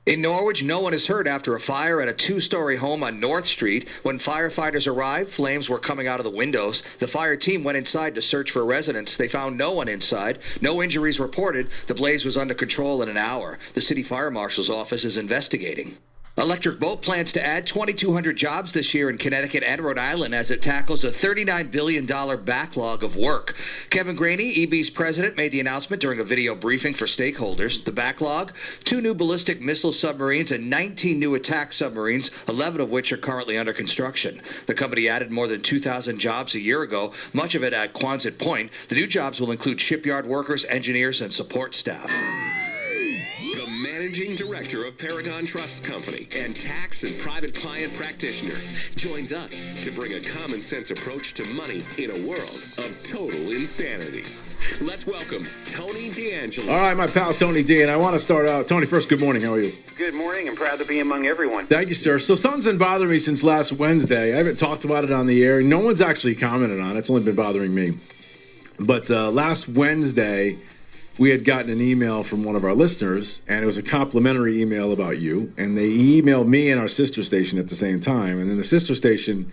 In Norwich, no one is hurt after a fire at a two-story home on North Street. When firefighters arrived, flames were coming out of the windows. The fire team went inside to search for residents. They found no one inside. No injuries reported. The blaze was under control in an hour. The city fire marshal's office is investigating. Electric Boat plans to add 2,200 jobs this year in Connecticut and Rhode Island as it tackles a $39 billion backlog of work. Kevin Graney, EB's president, made the announcement during a video briefing for stakeholders. The backlog, 2 new ballistic missile submarines and 19 new attack submarines, 11 of which are currently under construction. The company added more than 2,000 jobs a year ago, much of it at Quonset Point. The new jobs will include shipyard workers, engineers, and support staff. The managing director of Paragon Trust Company and tax and private client practitioner joins us to bring a common sense approach to money in a world of total insanity. Let's welcome Tony D'Angelo. All right, my pal Tony D, and I want to start out. Tony, first, good morning. How are you? Good morning. I'm proud to be among everyone. Thank you, sir. So something's been bothering me since last Wednesday. I haven't talked about it on the air. No one's actually commented on it. It's only been bothering me. But last Wednesday, we had gotten an email from one of our listeners, and it was a complimentary email about you. And they emailed me and our sister station at the same time. And then the sister station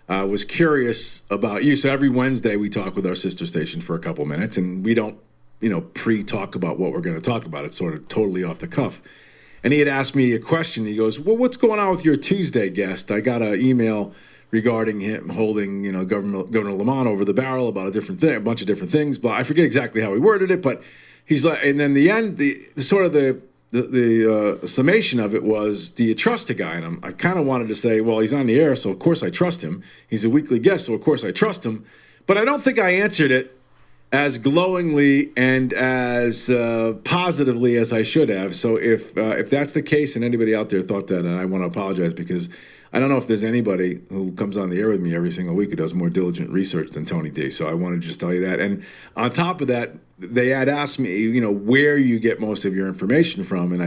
was curious about you. So every Wednesday we talk with our sister station for a couple minutes, and we don't, pre-talk about what we're going to talk about. It's sort of totally off the cuff. And he had asked me a question. He goes, well, what's going on with your Tuesday guest? I got an email regarding him holding, Governor Lamont over the barrel about a bunch of different things. But I forget exactly how he worded it, but he's like, and then the end, the summation of it was, do you trust a guy? And I kind of wanted to say, well, he's on the air, so of course I trust him. He's a weekly guest, so of course I trust him. But I don't think I answered it as glowingly and as positively as I should have. So if that's the case and anybody out there thought that, and I want to apologize, because I don't know if there's anybody who comes on the air with me every single week who does more diligent research than Tony D. So I want to just tell you that. And on top of that, they had asked me, where you get most of your information from. And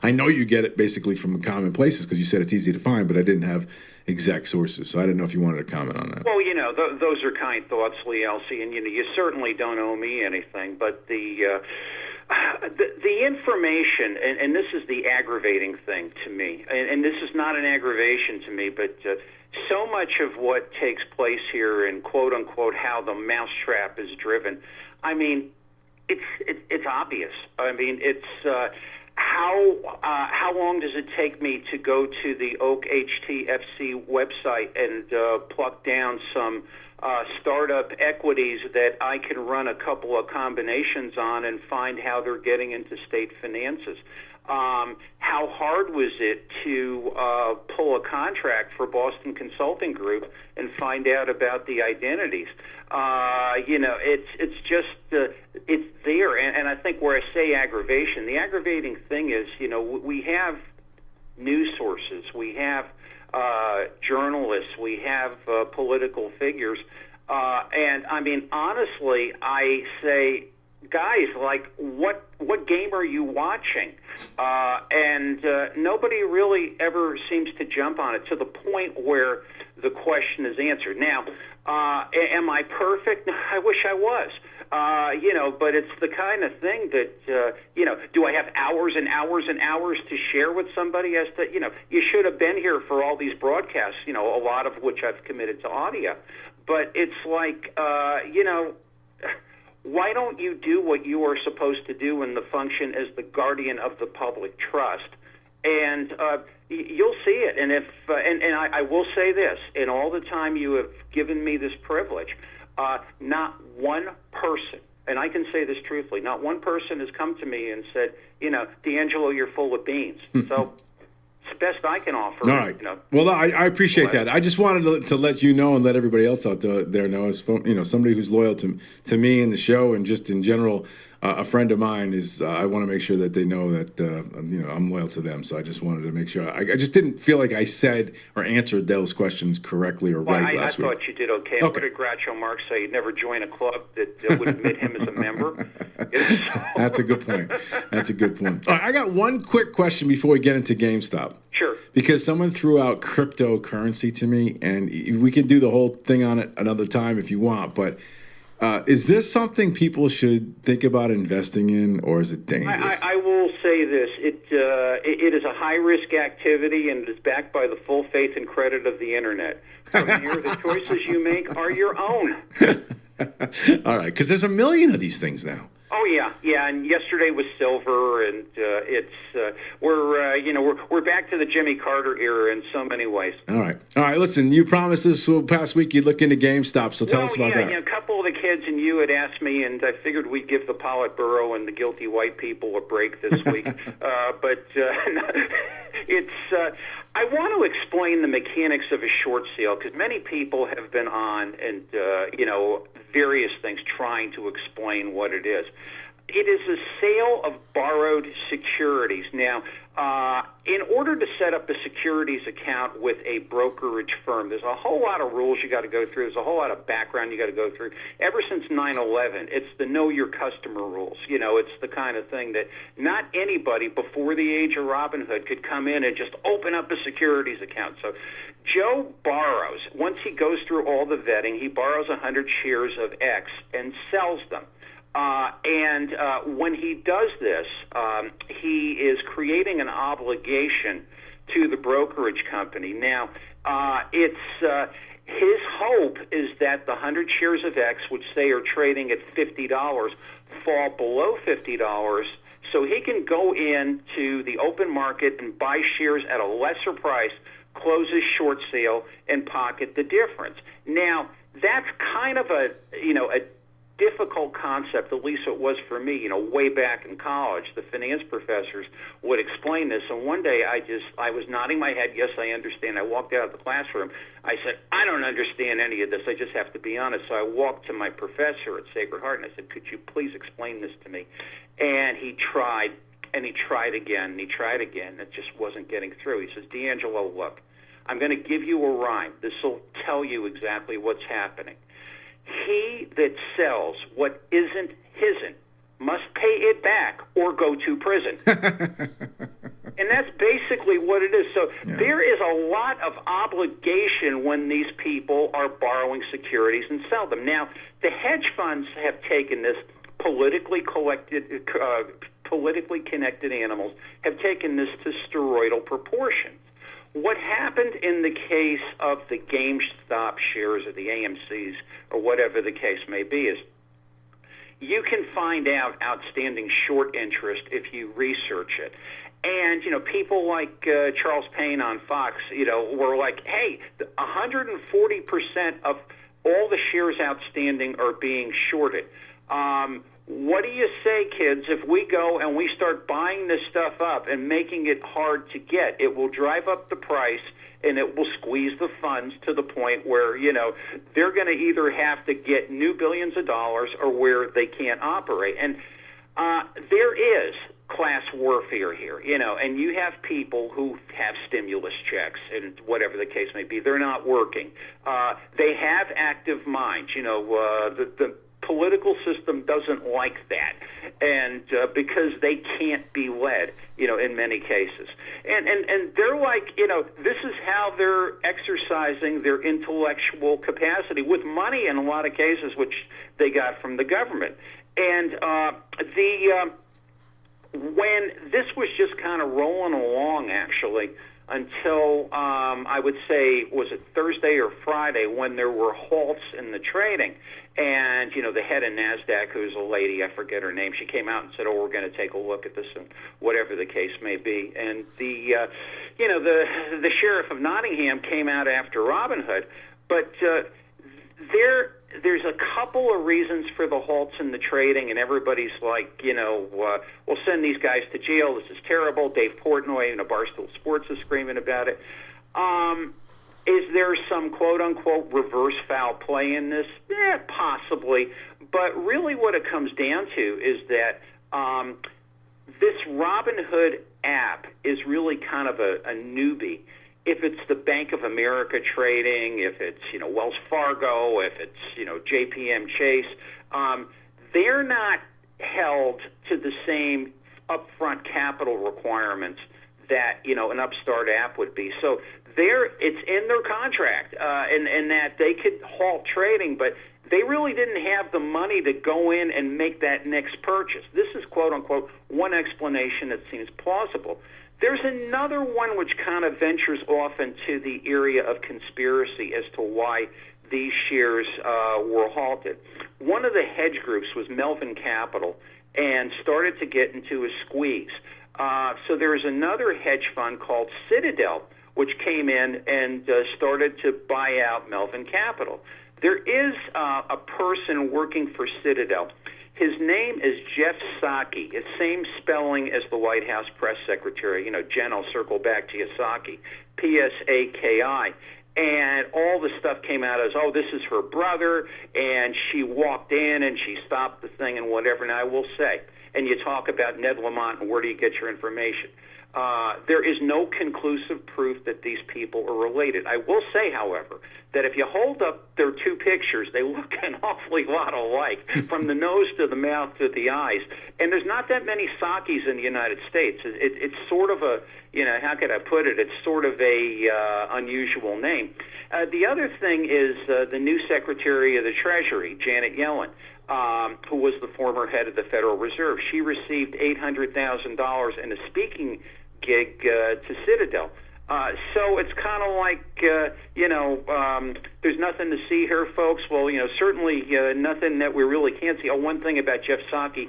I know you get it basically from common places because you said it's easy to find, but I didn't have exact sources. So I didn't know if you wanted to comment on that. Well, those are kind thoughts, Lee Elci, and you certainly don't owe me anything. But the information, and this is the aggravating thing to me, and this is not an aggravation to me, but so much of what takes place here in quote unquote how the mousetrap is driven, I mean, it's obvious. I mean, it's how long does it take me to go to the Oak HTFC website and pluck down some startup equities that I can run a couple of combinations on and find how they're getting into state finances? How hard was it to pull a contract for Boston Consulting Group and find out about the identities? It's just it's there, and I think where I say aggravation, the aggravating thing is, we have news sources, we have journalists, we have political figures, and I mean, honestly, I say, guys, like, what game are you watching? And nobody really ever seems to jump on it to the point where the question is answered. Now, am I perfect? I wish I was. But it's the kind of thing that, do I have hours and hours and hours to share with somebody as to, you should have been here for all these broadcasts, a lot of which I've committed to audio. But it's like, why don't you do what you are supposed to do in the function as the guardian of the public trust? And you'll see it. And if I will say this, in all the time you have given me this privilege, not one person, and I can say this truthfully, not one person has come to me and said, D'Angelo, you're full of beans. So it's the best I can offer. All right. Well, I appreciate that. I just wanted to let you know and let everybody else out there know, as somebody who's loyal to me and the show, and just in general, a friend of mine is. I want to make sure that they know that I'm loyal to them. So I just wanted to make sure. I just didn't feel like I said or answered those questions correctly or right last week. I thought you did okay. What did Groucho Marx say? You'd never join a club that would admit him as a member. That's a good point. That's a good point. All right, I got one quick question before we get into GameStop. Sure. Because someone threw out cryptocurrency to me, and we can do the whole thing on it another time if you want, but is this something people should think about investing in, or is it dangerous? I will say this. It it is a high-risk activity, and it is backed by the full faith and credit of the Internet. From here, the choices you make are your own. All right, because there's a million of these things now. Oh yeah, and yesterday was silver, and we're back to the Jimmy Carter era in so many ways. All right. Listen, you promised this past week you'd look into GameStop, so tell us about that. Yeah, a couple of the kids and you had asked me, and I figured we'd give the Politburo and the guilty white people a break this week. But it's. I want to explain the mechanics of a short sale because many people have been on and various things trying to explain what it is. It is a sale of borrowed securities. Now, in order to set up a securities account with a brokerage firm, there's a whole lot of rules you got to go through. There's a whole lot of background you got to go through. Ever since 9/11, it's the know your customer rules. It's the kind of thing that not anybody before the age of Robinhood could come in and just open up a securities account. So Joe borrows. Once he goes through all the vetting, he borrows 100 shares of X and sells them. When he does this, he is creating an obligation to the brokerage company. Now, his hope is that the 100 shares of X, which say are trading at $50, fall below $50, so he can go into the open market and buy shares at a lesser price, close his short sale, and pocket the difference. Now, that's kind of a difficult concept, at least it was for me, way back in college. The finance professors would explain this, and one day I was nodding my head, yes, I understand. I walked out of the classroom. I said, I don't understand any of this. I just have to be honest. So I walked to my professor at Sacred Heart, and I said, could you please explain this to me? And he tried, and he tried again, and he tried again. It just wasn't getting through. He says, D'Angelo, look, I'm going to give you a rhyme. This will tell you exactly what's happening. He that sells what isn't hisn't must pay it back or go to prison. And that's basically what it is. So there is a lot of obligation when these people are borrowing securities and sell them. Now, the hedge funds have taken this politically connected animals have taken this to steroidal proportions. What happened in the case of the GameStop shares or the AMCs or whatever the case may be is you can find out outstanding short interest if you research it. And, people like Charles Payne on Fox, were like, hey, 140% of all the shares outstanding are being shorted. What do you say, kids, if we go and we start buying this stuff up and making it hard to get? It will drive up the price, and it will squeeze the funds to the point where, they're going to either have to get new billions of dollars or where they can't operate. And there is class warfare here, and you have people who have stimulus checks and whatever the case may be. They're not working. They have active minds. The political system doesn't like that, and because they can't be led, in many cases. And they're like, this is how they're exercising their intellectual capacity with money in a lot of cases, which they got from the government. And when this was just kind of rolling along, actually, until I would say, was it Thursday or Friday, when there were halts in the trading. And, the head of NASDAQ, who's a lady, I forget her name, she came out and said, we're going to take a look at this, and whatever the case may be. And the sheriff of Nottingham came out after Robinhood. But there's a couple of reasons for the halts in the trading, and everybody's like, we'll send these guys to jail. This is terrible. Dave Portnoy, Barstool Sports is screaming about it. Is there some quote-unquote reverse foul play in this? Possibly. But really what it comes down to is that this Robinhood app is really kind of a newbie. If it's the Bank of America trading, if it's, Wells Fargo, if it's, JPM Chase, they're not held to the same upfront capital requirements that, an upstart app would be. So it's in their contract, and that they could halt trading, but they really didn't have the money to go in and make that next purchase. This is, quote unquote, one explanation that seems plausible. There's another one which kind of ventures off into the area of conspiracy as to why these shares were halted. One of the hedge groups was Melvin Capital and started to get into a squeeze. So there's another hedge fund called Citadel, which came in and started to buy out Melvin Capital. There is a person working for Citadel. His name is Jeff Psaki. It's same spelling as the White House press secretary. Jen, I'll circle back to you, Psaki, P-S-A-K-I. And all the stuff came out as, this is her brother, and she walked in and she stopped the thing and whatever. And I will say, and you talk about Ned Lamont and where do you get your information? There is no conclusive proof that these people are related. I will say, however, that if you hold up their two pictures, they look an awfully lot alike, from the nose to the mouth to the eyes. And there's not that many Sakis in the United States. It's sort of a, how could I put it? It's sort of a unusual name. The other thing is the new Secretary of the Treasury, Janet Yellen, who was the former head of the Federal Reserve. She received $800,000 in a speaking gig to Citadel. So it's kind of like, there's nothing to see here, folks. Well, certainly nothing that we really can't see. One thing about Jeff Psaki,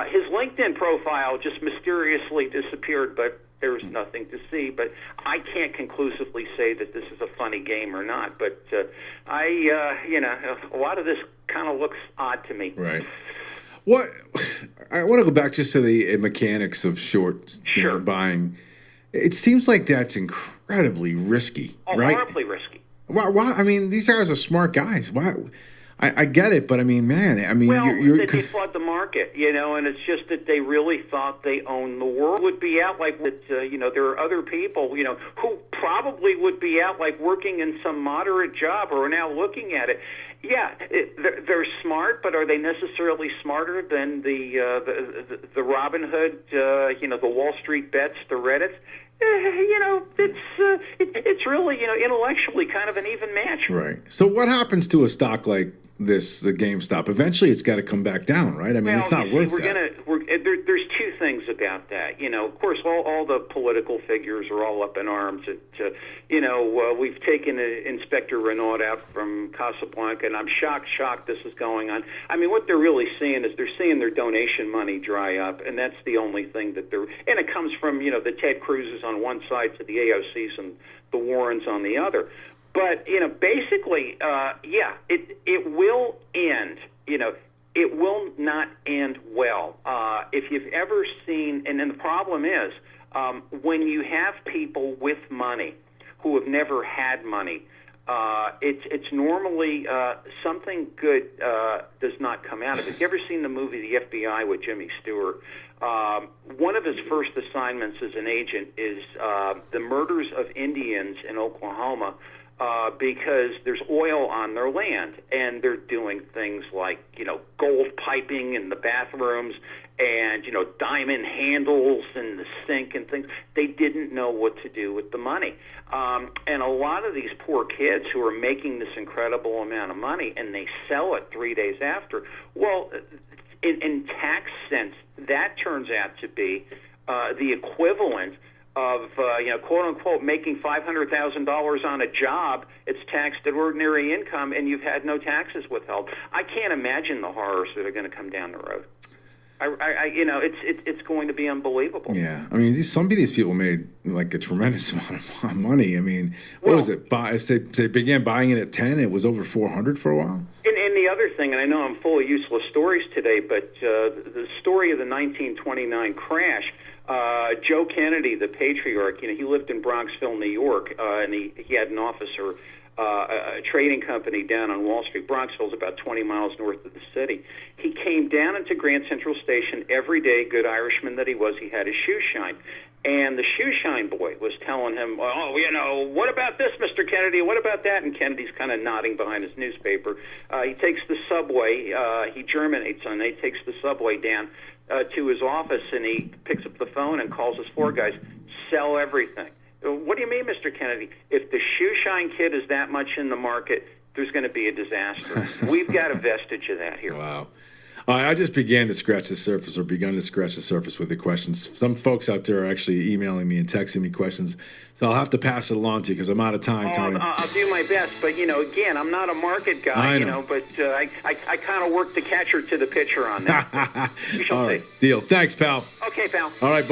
his LinkedIn profile just mysteriously disappeared, but there's nothing to see. But I can't conclusively say that this is a funny game or not. But a lot of this kind of looks odd to me. Right. What I want to go back just to the mechanics of short buying. It seems like that's incredibly risky, right? Horribly risky. Why? I mean, these guys are smart guys. Why? I get it, but I mean, man, you're they flood the market, and it's just that they really thought they owned the world. Would be out like that, there are other people, who probably would be out like working in some moderate job or are now looking at it. Yeah, they're smart, but are they necessarily smarter than the Robin Hood, the Wall Street bets, the Reddits? It's really, intellectually kind of an even match. Right. So what happens to a stock like this, the GameStop? Eventually, it's got to come back down, right? I mean, it's not worth that. There's two things about that. Of course, all the political figures are all up in arms. We've taken Inspector Renaud out from Casablanca, and I'm shocked this is going on. I mean, what they're really seeing is they're seeing their donation money dry up, and that's the only thing that they're. And it comes from the Ted Cruz's on one side to the AOCs and the Warrens on the other. But basically, it will end. It will not end well. If you've ever seen, and then the problem is when you have people with money who have never had money, it's normally something good does not come out of it. You ever seen the movie The FBI with Jimmy Stewart? One of his first assignments as an agent is the murders of Indians in Oklahoma. Because there's oil on their land, and they're doing things like, gold piping in the bathrooms and, diamond handles in the sink and things. They didn't know what to do with the money. And a lot of these poor kids who are making this incredible amount of money, and they sell it 3 days after, well, in tax sense, that turns out to be the equivalent of, quote-unquote, making $500,000 on a job. It's taxed at ordinary income, and you've had no taxes withheld. I can't imagine the horrors that are going to come down the road. It's going to be unbelievable. Yeah, I mean, some of these people made like a tremendous amount of money. I mean, what was it? They began buying it at 10. It was over 400 for a while. And the other thing, and I know I'm full of useless stories today, but the story of the 1929 crash. Joe Kennedy, the patriarch, he lived in Bronxville, New York, and he had an office or a trading company down on Wall Street. Bronxville's about 20 miles north of the city. He came down into Grand Central Station every day, good Irishman that he was. He had his shoe shine. And the shoe shine boy was telling him, what about this, Mr. Kennedy? What about that? And Kennedy's kind of nodding behind his newspaper. He takes the subway. He germinates on it. He takes the subway down to his office, and he picks up the phone and calls his floor guys, sell everything. What do you mean, Mr. Kennedy? If the shoe shine kid is that much in the market, there's going to be a disaster. We've got a vestige of that here. Wow. I just began to scratch the surface, or begun to scratch the surface with the questions. Some folks out there are actually emailing me and texting me questions, so I'll have to pass it along to you because I'm out of time, Tony. I'll do my best, but again, I'm not a market guy, I know. But I kind of work the catcher to the pitcher on that. We shall All see. right, deal. Thanks, pal. Okay, pal. All right.